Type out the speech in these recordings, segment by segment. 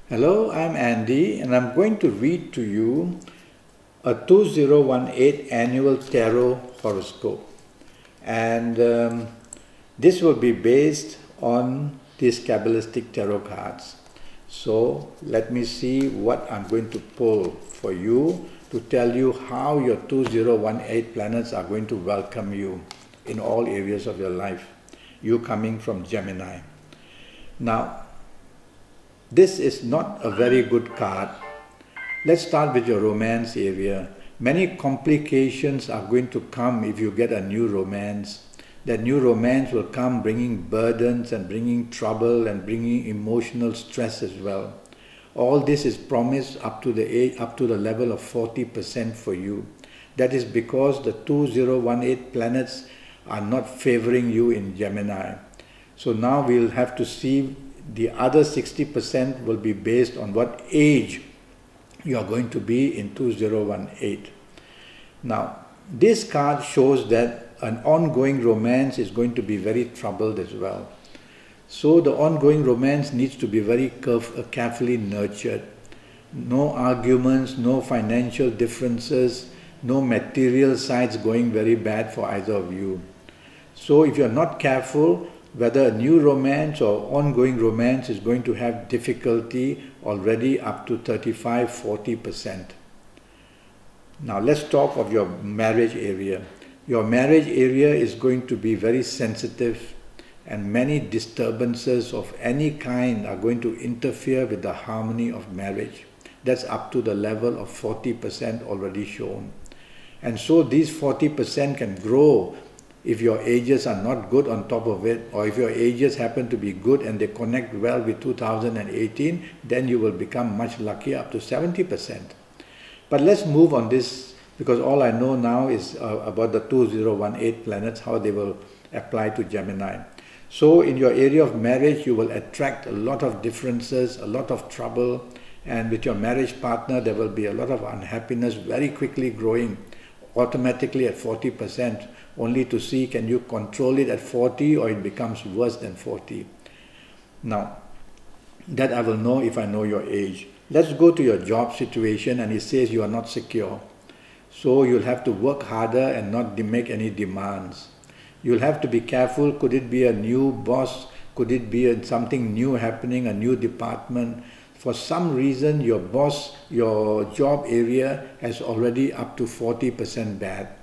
Hello, I'm Andy and I'm going to read to you a 2018 annual tarot horoscope. And this will be based on these Kabbalistic tarot cards. So let me see what I'm going to pull for you to tell you how your 2018 planets are going to welcome you in all areas of your life. You coming from Gemini. Now, this is not a very good card. Let's start with your romance area. Many complications are going to come if you get a new romance. That new romance will come bringing burdens and bringing trouble and bringing emotional stress as well. All this is promised up to the level of 40% for you. That is because the 2018 planets are not favoring you in Gemini. So now we'll have to see. The other 60% will be based on what age you are going to be in 2018. Now, this card shows that an ongoing romance is going to be very troubled as well. So the ongoing romance needs to be very carefully nurtured. No arguments, no financial differences, no material sides going very bad for either of you. So if you're not careful, whether a new romance or ongoing romance is going to have difficulty already up to 35–40%. Now let's talk of your marriage area. Your marriage area is going to be very sensitive and many disturbances of any kind are going to interfere with the harmony of marriage. That's up to the level of 40% already shown. And so these 40% can grow if your ages are not good on top of it, or if your ages happen to be good and they connect well with 2018, then you will become much luckier up to 70%. But let's move on this, because all I know now is about the 2018 planets, how they will apply to Gemini. So in your area of marriage, you will attract a lot of differences, a lot of trouble, and with your marriage partner, there will be a lot of unhappiness very quickly growing, automatically at 40%, only to see can you control it at 40 or it becomes worse than 40. Now, that I will know if I know your age. Let's go to your job situation, and it says you are not secure. So you'll have to work harder and not make any demands. You'll have to be careful. Could it be a new boss? Could it be something new happening, a new department? For some reason, your boss, your job area has already up to 40% bad.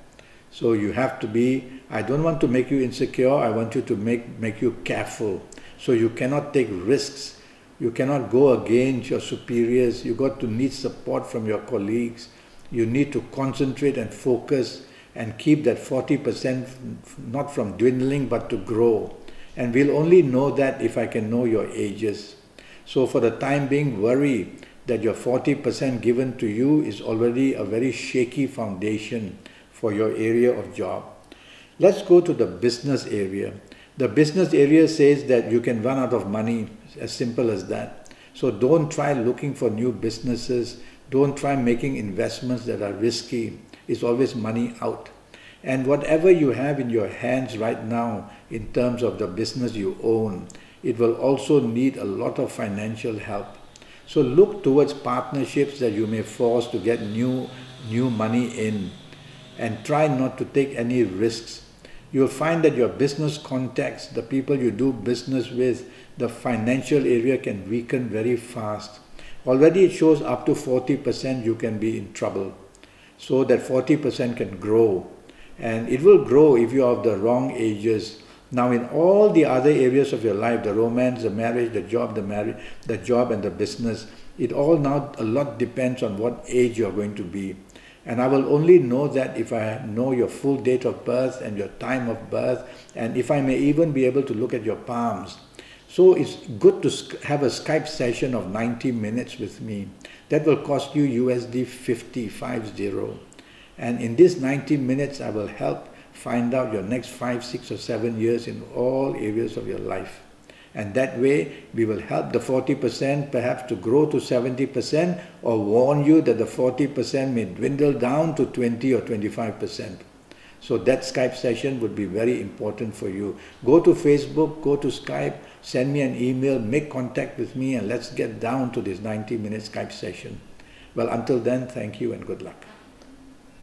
So you have to be, I don't want to make you insecure, I want you to make you careful. So you cannot take risks. You cannot go against your superiors. You got to need support from your colleagues. You need to concentrate and focus and keep that 40% not from dwindling but to grow. And we'll only know that if I can know your ages. So for the time being, worry that your 40% given to you is already a very shaky foundation for your area of job. Let's go to the business area. The business area says that you can run out of money, as simple as that. So don't try looking for new businesses. Don't try making investments that are risky. It's always money out. And whatever you have in your hands right now in terms of the business you own, it will also need a lot of financial help. So look towards partnerships that you may force to get new money in, and try not to take any risks. You'll find that your business contacts, the people you do business with, the financial area can weaken very fast. Already it shows up to 40% you can be in trouble. So that 40% can grow. And it will grow if you are of the wrong ages. Now in all the other areas of your life, the romance, the marriage, the job and the business, it all now a lot depends on what age you are going to be. And I will only know that if I know your full date of birth and your time of birth, and if I may even be able to look at your palms. So it's good to have a Skype session of 90 minutes with me. That will cost you USD 50. And in this 90 minutes, I will help find out your next 5, 6 or 7 years in all areas of your life. And that way, we will help the 40% perhaps to grow to 70%, or warn you that the 40% may dwindle down to 20 or 25%. So that Skype session would be very important for you. Go to Facebook, go to Skype, send me an email, make contact with me, and let's get down to this 90-minute Skype session. Well, until then, thank you and good luck.